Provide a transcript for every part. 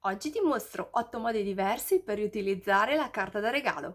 Oggi ti mostro 8 modi diversi per riutilizzare la carta da regalo.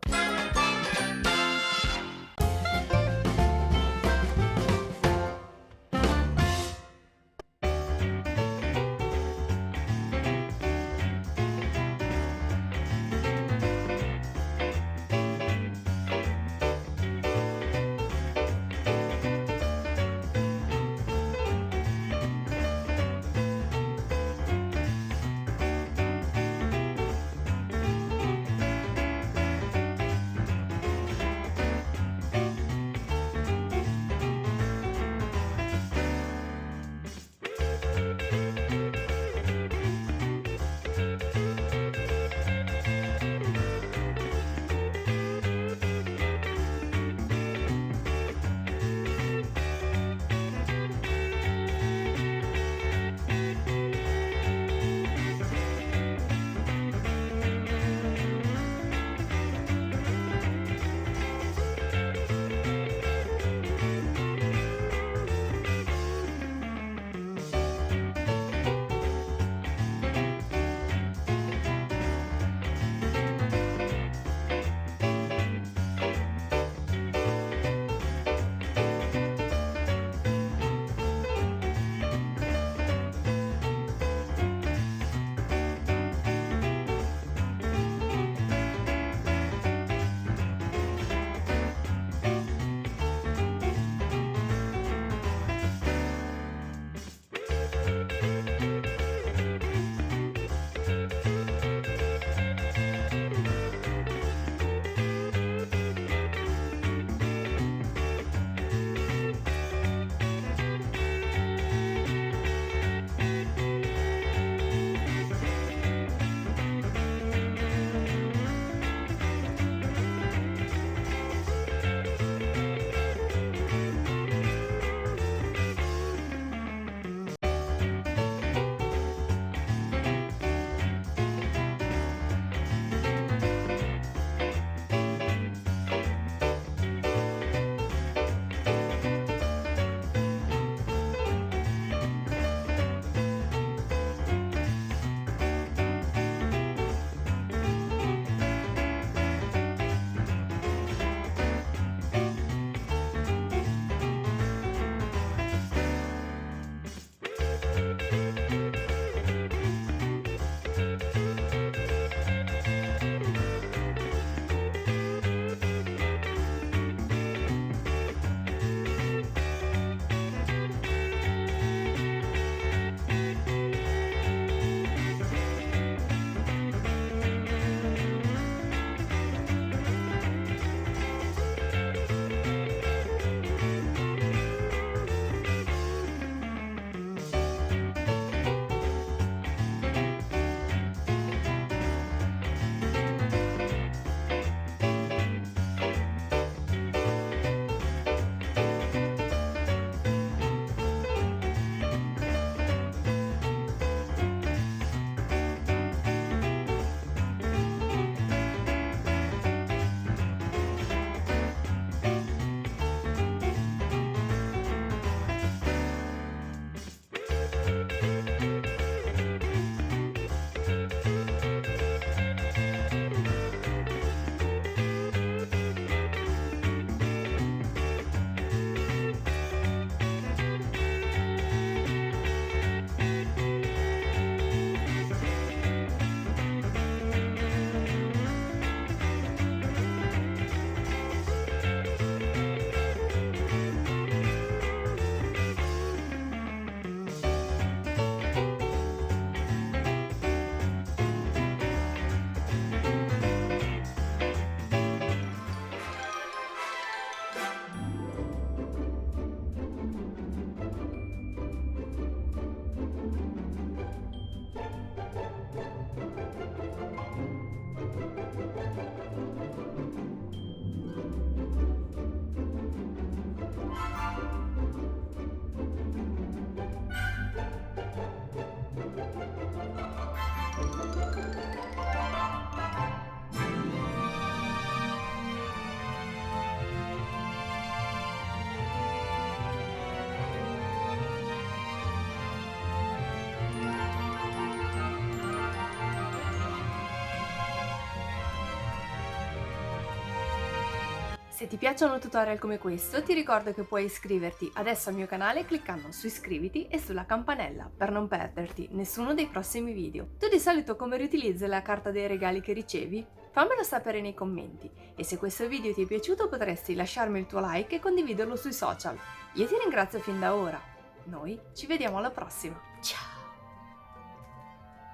Se ti piacciono tutorial come questo, ti ricordo che puoi iscriverti adesso al mio canale cliccando su iscriviti e sulla campanella per non perderti nessuno dei prossimi video. Tu di solito come riutilizzi la carta dei regali che ricevi? Fammelo sapere nei commenti e se questo video ti è piaciuto potresti lasciarmi il tuo like e condividerlo sui social. Io ti ringrazio fin da ora. Noi ci vediamo alla prossima. Ciao!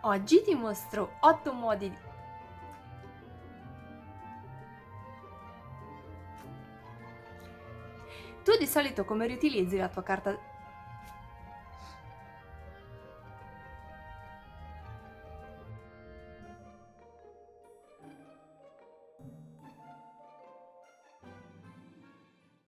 Oggi ti mostro 8 modi di... Tu di solito come riutilizzi la tua carta